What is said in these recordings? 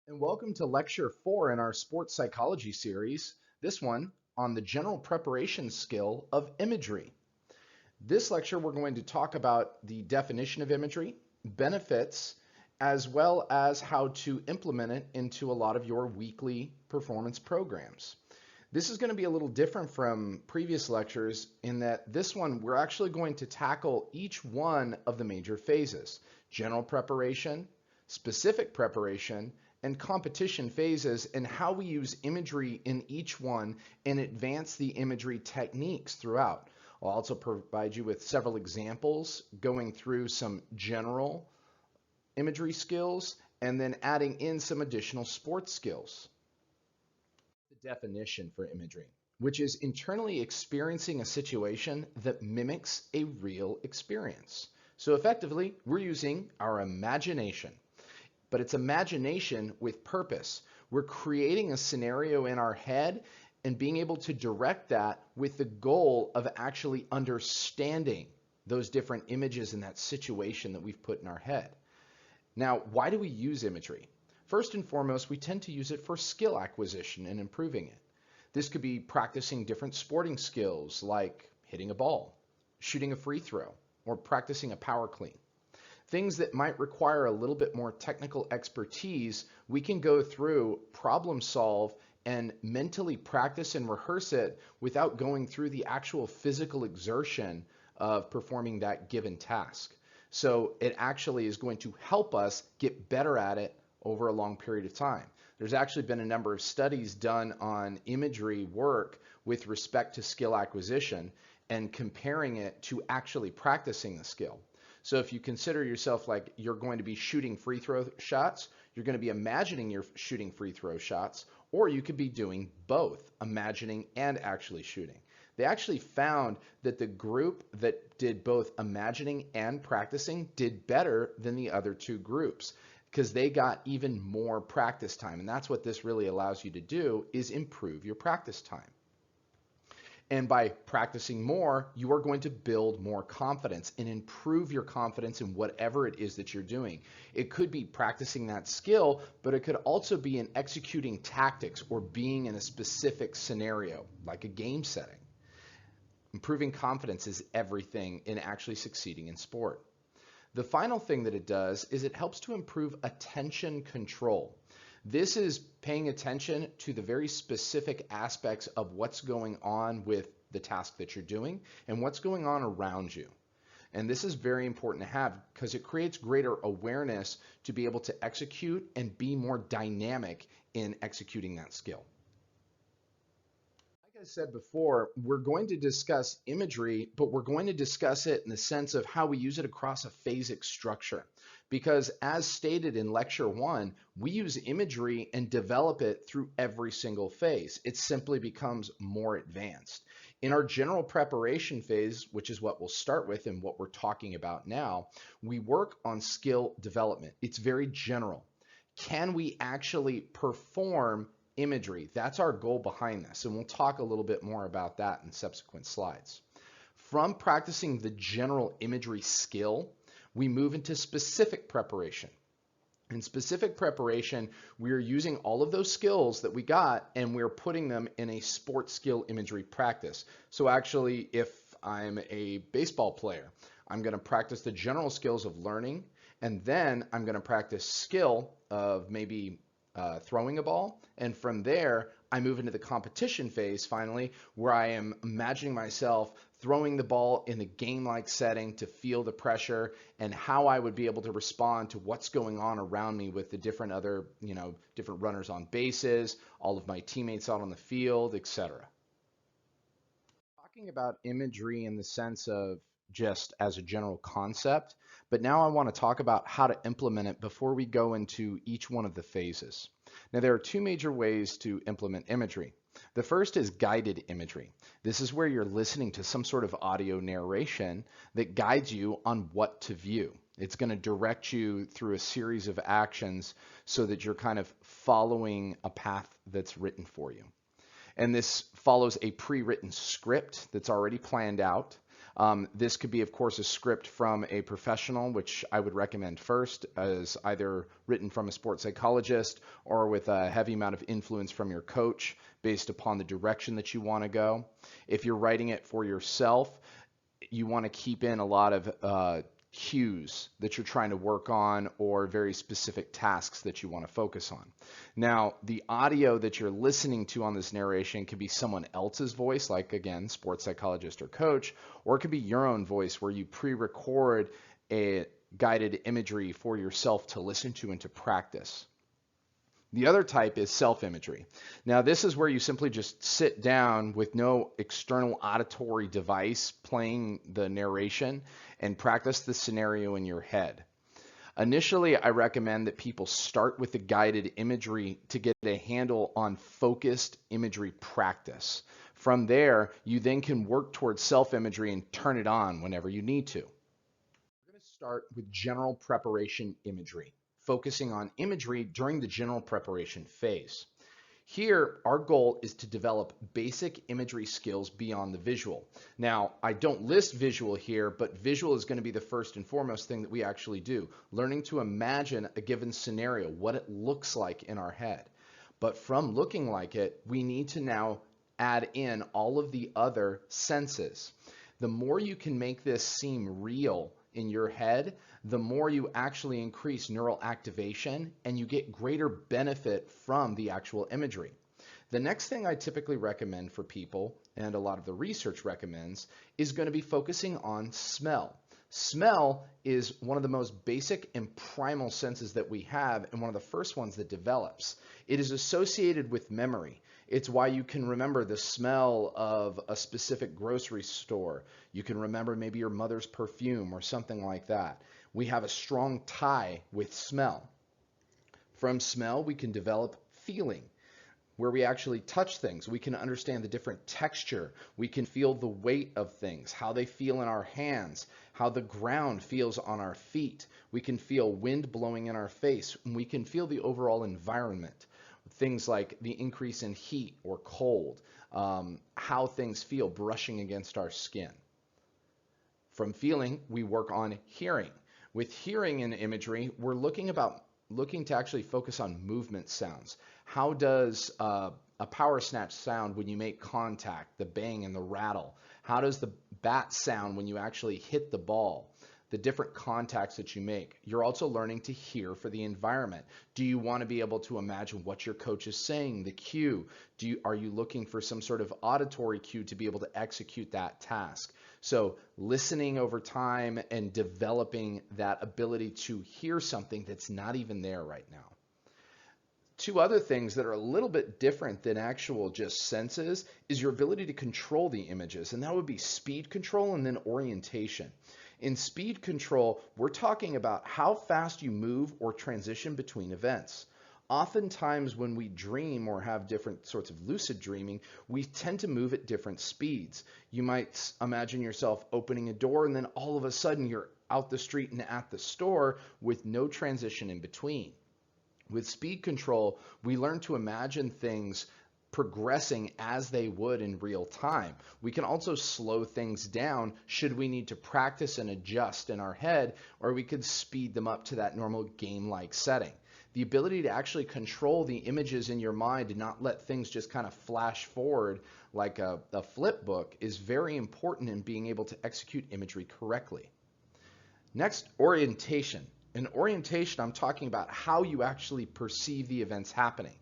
And welcome to Lecture 4 in our Sports Psychology series, this one on the general preparation skill of imagery. This lecture, we're going to talk about the definition of imagery, benefits, as well as how to implement it into a lot of your weekly performance programs. This is going to be a little different from previous lectures in that this one, we're actually going to tackle each one of the major phases: general preparation, specific preparation, and competition phases, and how we use imagery in each one and advance the imagery techniques throughout. I'll also provide you with several examples going through some general imagery skills and then adding in some additional sports skills. The definition for imagery, which is internally experiencing a situation that mimics a real experience. So effectively, we're using our imagination. But it's imagination with purpose. We're creating a scenario in our head and being able to direct that with the goal of actually understanding those different images in that situation that we've put in our head. Now, why do we use imagery? First and foremost, we tend to use it for skill acquisition and improving it. This could be practicing different sporting skills like hitting a ball, shooting a free throw, or practicing a power clean. Things that might require a little bit more technical expertise, we can go through, problem solve, and mentally practice and rehearse it without going through the actual physical exertion of performing that given task. So it actually is going to help us get better at it over a long period of time. There's actually been a number of studies done on imagery work with respect to skill acquisition and comparing it to actually practicing the skill. So if you consider yourself like you're going to be shooting free throw shots, you're going to be imagining you're shooting free throw shots, or you could be doing both, imagining and actually shooting. They actually found that the group that did both imagining and practicing did better than the other two groups because they got even more practice time. And that's what this really allows you to do, is improve your practice time. And by practicing more, you are going to build more confidence and improve your confidence in whatever it is that you're doing. It could be practicing that skill, but it could also be in executing tactics or being in a specific scenario, like a game setting. Improving confidence is everything in actually succeeding in sport. The final thing that it does is it helps to improve attention control. This is paying attention to the very specific aspects of what's going on with the task that you're doing and what's going on around you. And this is very important to have because it creates greater awareness to be able to execute and be more dynamic in executing that skill. Like I said before, we're going to discuss imagery, but we're going to discuss it in the sense of how we use it across a phasic structure. Because as stated in lecture 1, we use imagery and develop it through every single phase. It simply becomes more advanced. In our general preparation phase, which is what we'll start with and what we're talking about now, we work on skill development. It's very general. Can we actually perform imagery? That's our goal behind this, and we'll talk a little bit more about that in subsequent slides. From practicing the general imagery skill, we move into specific preparation. In specific preparation, we are using all of those skills that we got and we're putting them in a sports skill imagery practice. So actually, if I'm a baseball player, I'm going to practice the general skills of learning, and then I'm going to practice skill of maybe throwing a ball. And from there, I move into the competition phase finally, where I am imagining myself throwing the ball in the game-like setting to feel the pressure and how I would be able to respond to what's going on around me with the different other, different runners on bases, all of my teammates out on the field, etc. Talking about imagery in the sense of just as a general concept, but now I want to talk about how to implement it before we go into each one of the phases. Now, there are two major ways to implement imagery. The first is guided imagery. This is where you're listening to some sort of audio narration that guides you on what to view. It's going to direct you through a series of actions so that you're kind of following a path that's written for you. And this follows a pre-written script that's already planned out. This could be, of course, a script from a professional, which I would recommend first, as either written from a sports psychologist or with a heavy amount of influence from your coach based upon the direction that you want to go. If you're writing it for yourself, you want to keep in a lot of cues that you're trying to work on or very specific tasks that you want to focus on. Now, the audio that you're listening to on this narration could be someone else's voice, like again, sports psychologist or coach, or it could be your own voice where you pre-record a guided imagery for yourself to listen to and to practice. The other type is self-imagery. Now, this is where you simply just sit down with no external auditory device playing the narration and practice the scenario in your head. Initially, I recommend that people start with the guided imagery to get a handle on focused imagery practice. From there, you then can work towards self-imagery and turn it on whenever you need to. We're going to start with general preparation imagery, focusing on imagery during the general preparation phase. Here, our goal is to develop basic imagery skills beyond the visual. Now, I don't list visual here, but visual is going to be the first and foremost thing that we actually do, learning to imagine a given scenario, what it looks like in our head. But from looking like it, we need to now add in all of the other senses. The more you can make this seem real in your head, the more you actually increase neural activation and you get greater benefit from the actual imagery. The next thing I typically recommend for people, and a lot of the research recommends, is going to be focusing on smell. Smell is one of the most basic and primal senses that we have and one of the first ones that develops. It is associated with memory. It's why you can remember the smell of a specific grocery store. You can remember maybe your mother's perfume or something like that. We have a strong tie with smell. From smell, we can develop feeling, where we actually touch things. We can understand the different texture. We can feel the weight of things, how they feel in our hands, how the ground feels on our feet. We can feel wind blowing in our face, and we can feel the overall environment. Things like the increase in heat or cold, how things feel brushing against our skin. From feeling, we work on hearing. With hearing in imagery, we're looking to actually focus on movement sounds. How does a power snatch sound when you make contact, the bang and the rattle? How does the bat sound when you actually hit the ball? The different contacts that you make. You're also learning to hear for the environment. Do you want to be able to imagine what your coach is saying, the cue? Are you looking for some sort of auditory cue to be able to execute that task? So listening over time and developing that ability to hear something that's not even there right now. Two other things that are a little bit different than actual just senses is your ability to control the images, and that would be speed control and then orientation. In speed control, we're talking about how fast you move or transition between events. Oftentimes when we dream or have different sorts of lucid dreaming, we tend to move at different speeds. You might imagine yourself opening a door and then all of a sudden you're out the street and at the store with no transition in between. With speed control, we learn to imagine things progressing as they would in real time. We can also slow things down should we need to practice and adjust in our head, or we could speed them up to that normal game-like setting. The ability to actually control the images in your mind and not let things just kind of flash forward like a flip book is very important in being able to execute imagery correctly. Next, orientation. In orientation, I'm talking about how you actually perceive the events happening.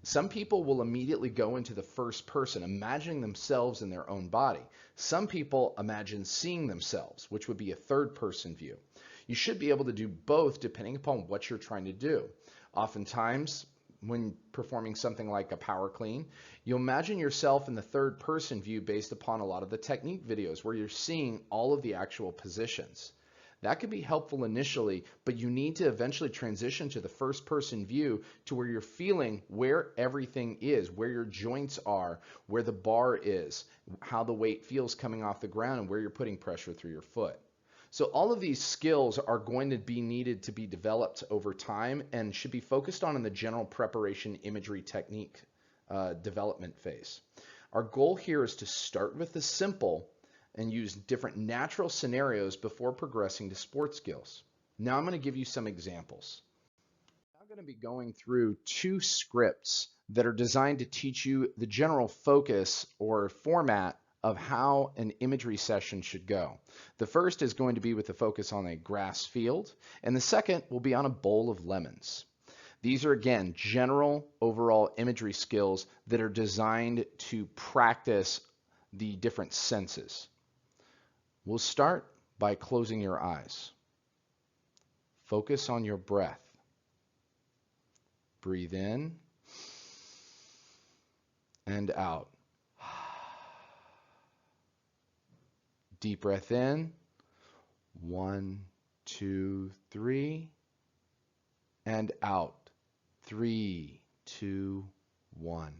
Some people will immediately go into the first person, imagining themselves in their own body. Some people imagine seeing themselves, which would be a third person view. You should be able to do both depending upon what you're trying to do. Oftentimes, when performing something like a power clean, you'll imagine yourself in the third person view based upon a lot of the technique videos where you're seeing all of the actual positions. That can be helpful initially, but you need to eventually transition to the first person view to where you're feeling where everything is, where your joints are, where the bar is, how the weight feels coming off the ground, and where you're putting pressure through your foot. So all of these skills are going to be needed to be developed over time and should be focused on in the general preparation imagery technique development phase. Our goal here is to start with the simple and use different natural scenarios before progressing to sports skills. Now I'm going to give you some examples. I'm going to be going through 2 scripts that are designed to teach you the general focus or format of how an imagery session should go. The first is going to be with a focus on a grass field, and the second will be on a bowl of lemons. These are, again, general overall imagery skills that are designed to practice the different senses. We'll start by closing your eyes. Focus on your breath. Breathe in and out. Deep breath in. 1, 2, 3. And out. 3, 2, 1.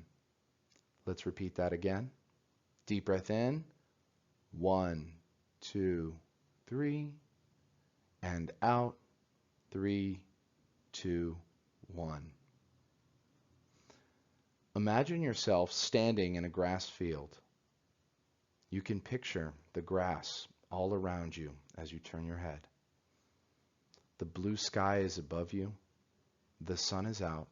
Let's repeat that again. Deep breath in. 1, 2, 3. And out. 3, 2, 1. Imagine yourself standing in a grass field. You can picture the grass all around you as you turn your head. The blue sky is above you, the sun is out,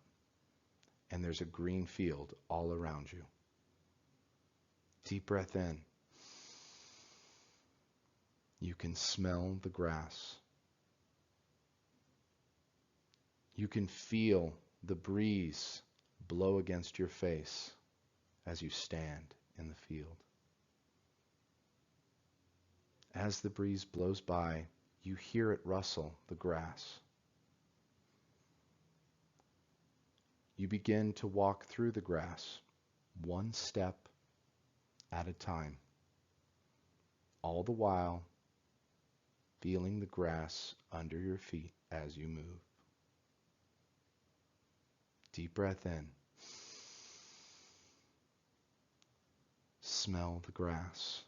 and there's a green field all around you. Deep breath in. You can smell the grass. You can feel the breeze blow against your face as you stand in the field. As the breeze blows by, you hear it rustle the grass. You begin to walk through the grass, one step at a time, all the while feeling the grass under your feet as you move. Deep breath in. Smell the grass.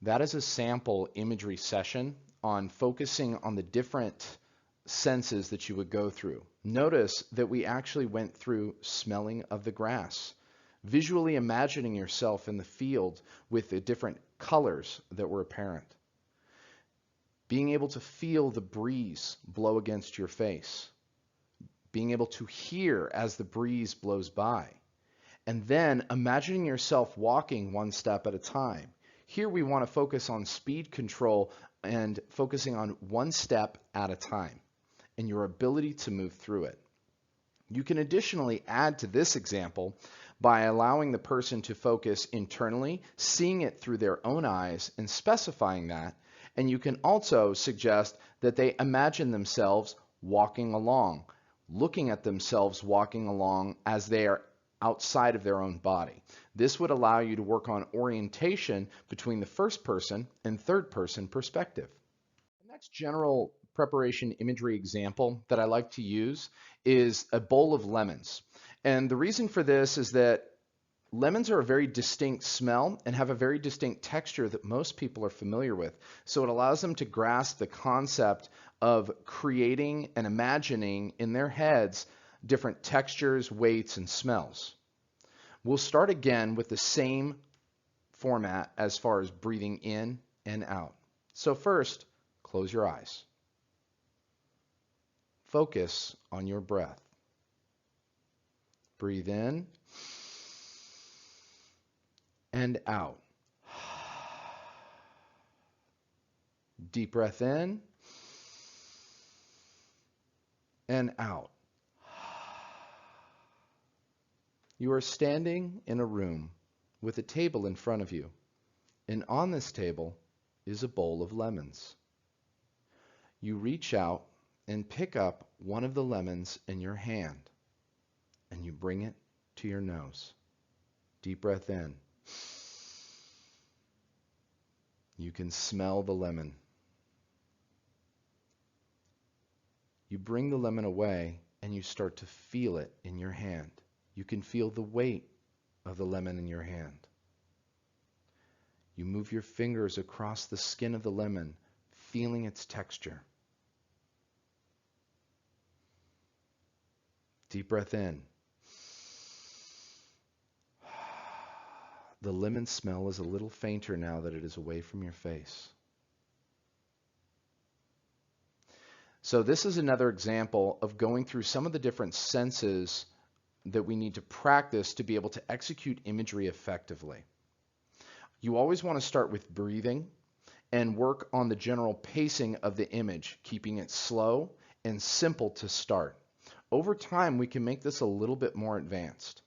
That is a sample imagery session on focusing on the different senses that you would go through. Notice that we actually went through smelling of the grass, visually imagining yourself in the field with the different colors that were apparent, being able to feel the breeze blow against your face, being able to hear as the breeze blows by, and then imagining yourself walking one step at a time. Here we want to focus on speed control and focusing on one step at a time and your ability to move through it. You can additionally add to this example by allowing the person to focus internally, seeing it through their own eyes and specifying that. And you can also suggest that they imagine themselves walking along, looking at themselves walking along as they are outside of their own body. This would allow you to work on orientation between the first person and third person perspective. The next general preparation imagery example that I like to use is a bowl of lemons. And the reason for this is that lemons are a very distinct smell and have a very distinct texture that most people are familiar with. So it allows them to grasp the concept of creating and imagining in their heads different textures, weights, and smells. We'll start again with the same format as far as breathing in and out. So first, close your eyes. Focus on your breath. Breathe in and out. Deep breath in and out. You are standing in a room with a table in front of you, and on this table is a bowl of lemons. You reach out and pick up one of the lemons in your hand, and you bring it to your nose. Deep breath in. You can smell the lemon. You bring the lemon away, and you start to feel it in your hand. You can feel the weight of the lemon in your hand. You move your fingers across the skin of the lemon, feeling its texture. Deep breath in. The lemon smell is a little fainter now that it is away from your face. So this is another example of going through some of the different senses that we need to practice to be able to execute imagery effectively. You always want to start with breathing and work on the general pacing of the image, keeping it slow and simple to start. Over time, we can make this a little bit more advanced.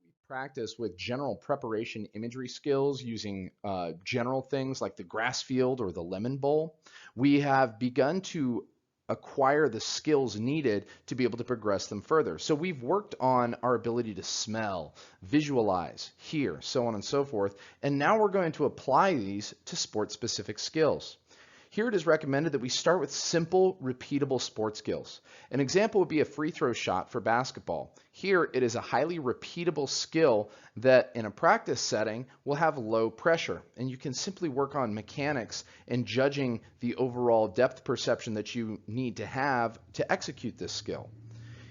We practice with general preparation imagery skills using general things like the grass field or the lemon bowl. We have begun to acquire the skills needed to be able to progress them further. So we've worked on our ability to smell, visualize, hear, so on and so forth, and now we're going to apply these to sport-specific skills. Here it is recommended that we start with simple, repeatable sport skills. An example would be a free throw shot for basketball. Here it is a highly repeatable skill that in a practice setting will have low pressure, and you can simply work on mechanics and judging the overall depth perception that you need to have to execute this skill.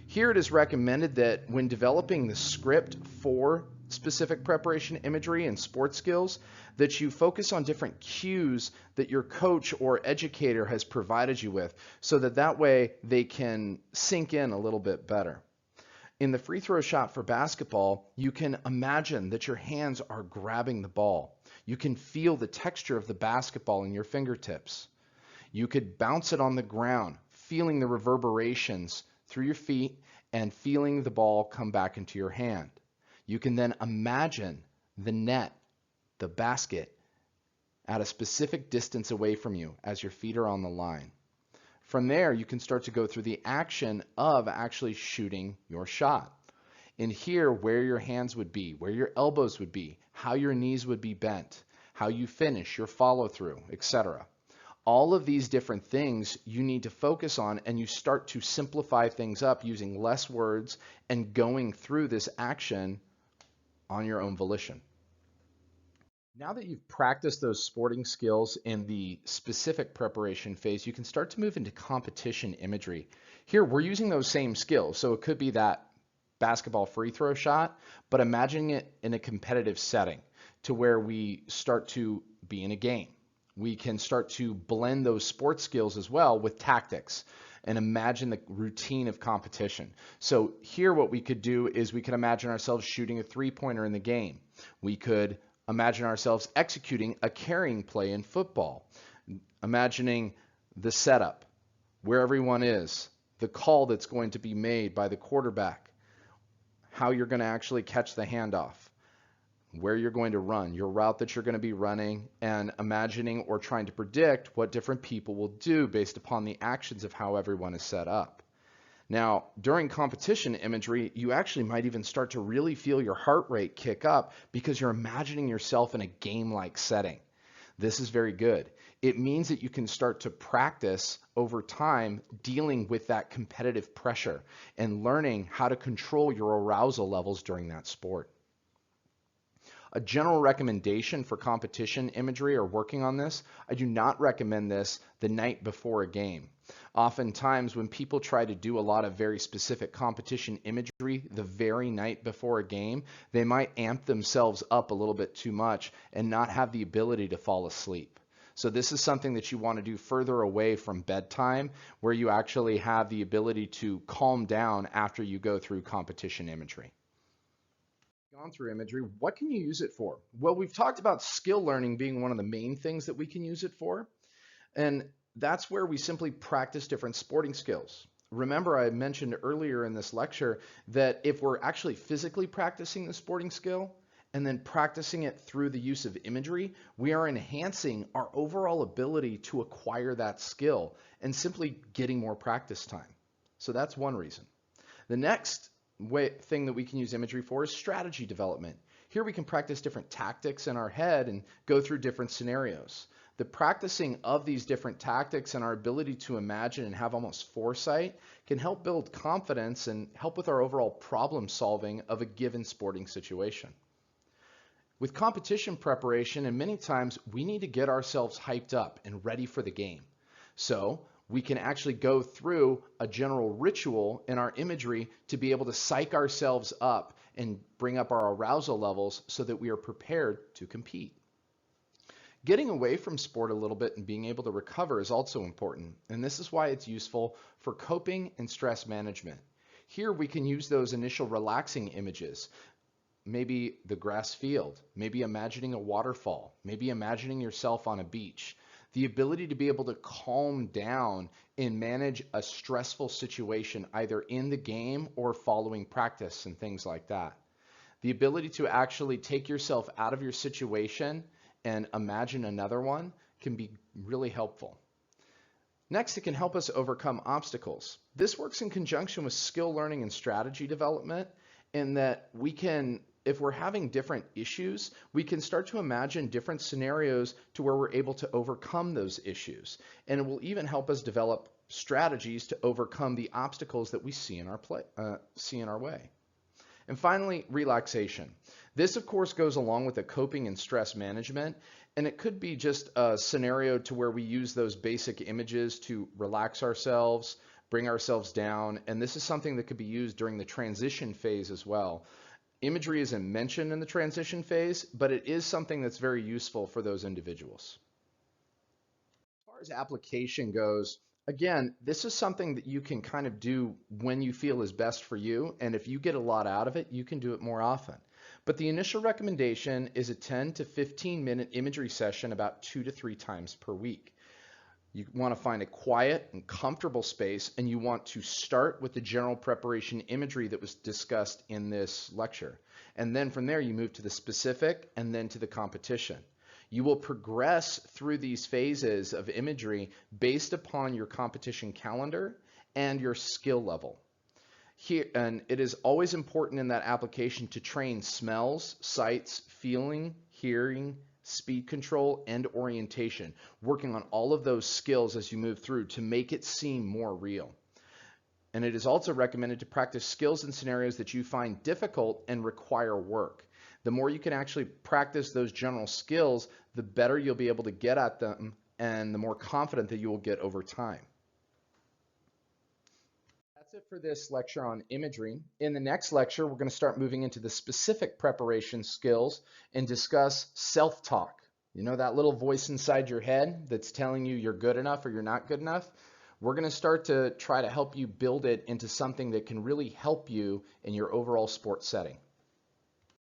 Here it is recommended that when developing the script for specific preparation imagery and sports skills, that you focus on different cues that your coach or educator has provided you with, so that way they can sink in a little bit better. In the free throw shot for basketball, you can imagine that your hands are grabbing the ball. You can feel the texture of the basketball in your fingertips. You could bounce it on the ground, feeling the reverberations through your feet and feeling the ball come back into your hand. You can then imagine the net, the basket, at a specific distance away from you as your feet are on the line. From there, you can start to go through the action of actually shooting your shot. And here, where your hands would be, where your elbows would be, how your knees would be bent, how you finish, your follow through, etc. All of these different things you need to focus on, and you start to simplify things up using less words and going through this action on your own volition. Now that you've practiced those sporting skills in the specific preparation phase, you can start to move into competition imagery. Here, we're using those same skills. So it could be that basketball free throw shot, but imagining it in a competitive setting to where we start to be in a game. We can start to blend those sports skills as well with tactics and imagine the routine of competition. So here what we could do is we could imagine ourselves shooting a three-pointer in the game. We could imagine ourselves executing a carrying play in football, imagining the setup, where everyone is, the call that's going to be made by the quarterback, how you're going to actually catch the handoff, where you're going to run, your route that you're going to be running, and imagining or trying to predict what different people will do based upon the actions of how everyone is set up. Now, during competition imagery, you actually might even start to really feel your heart rate kick up because you're imagining yourself in a game-like setting. This is very good. It means that you can start to practice over time dealing with that competitive pressure and learning how to control your arousal levels during that sport. A general recommendation for competition imagery or working on this, I do not recommend this the night before a game. Oftentimes when people try to do a lot of very specific competition imagery the very night before a game, they might amp themselves up a little bit too much and not have the ability to fall asleep. So this is something that you want to do further away from bedtime, where you actually have the ability to calm down after you go through competition imagery. Gone through imagery, what can you use it for? Well, we've talked about skill learning being one of the main things that we can use it for, and that's where we simply practice different sporting skills. Remember, I mentioned earlier in this lecture that if we're actually physically practicing the sporting skill and then practicing it through the use of imagery, we are enhancing our overall ability to acquire that skill and simply getting more practice time. So that's one reason. The next thing that we can use imagery for is strategy development. Here we can practice different tactics in our head and go through different scenarios. The practicing of these different tactics and our ability to imagine and have almost foresight can help build confidence and help with our overall problem solving of a given sporting situation. With competition preparation, and many times we need to get ourselves hyped up and ready for the game. So We can actually go through a general ritual in our imagery to be able to psych ourselves up and bring up our arousal levels so that we are prepared to compete. Getting away from sport a little bit and being able to recover is also important, and this is why it's useful for coping and stress management. Here we can use those initial relaxing images, maybe the grass field, maybe imagining a waterfall, maybe imagining yourself on a beach. The ability to be able to calm down and manage a stressful situation either in the game or following practice and things like that. The ability to actually take yourself out of your situation and imagine another one can be really helpful. Next, it can help us overcome obstacles. This works in conjunction with skill learning and strategy development in that we can, if we're having different issues, we can start to imagine different scenarios to where we're able to overcome those issues. And it will even help us develop strategies to overcome the obstacles that we see in our way. And finally, relaxation. This, of course, goes along with the coping and stress management, and it could be just a scenario to where we use those basic images to relax ourselves, bring ourselves down, and this is something that could be used during the transition phase as well. Imagery isn't mentioned in the transition phase, but it is something that's very useful for those individuals. As far as application goes, again, this is something that you can kind of do when you feel is best for you, and if you get a lot out of it, you can do it more often. But the initial recommendation is a 10 to 15-minute imagery session about 2 to 3 times per week. You want to find a quiet and comfortable space, and you want to start with the general preparation imagery that was discussed in this lecture. And then from there, you move to the specific and then to the competition. You will progress through these phases of imagery based upon your competition calendar and your skill level. Here, and it is always important in that application to train smells, sights, feeling, hearing, speed control, and orientation, working on all of those skills as you move through to make it seem more real. And it is also recommended to practice skills in scenarios that you find difficult and require work. The more you can actually practice those general skills, the better you'll be able to get at them and the more confident that you will get over time. That's it for this lecture on imagery. In the next lecture, we're going to start moving into the specific preparation skills and discuss self-talk. You know that little voice inside your head that's telling you you're good enough or you're not good enough? We're going to start to try to help you build it into something that can really help you in your overall sports setting.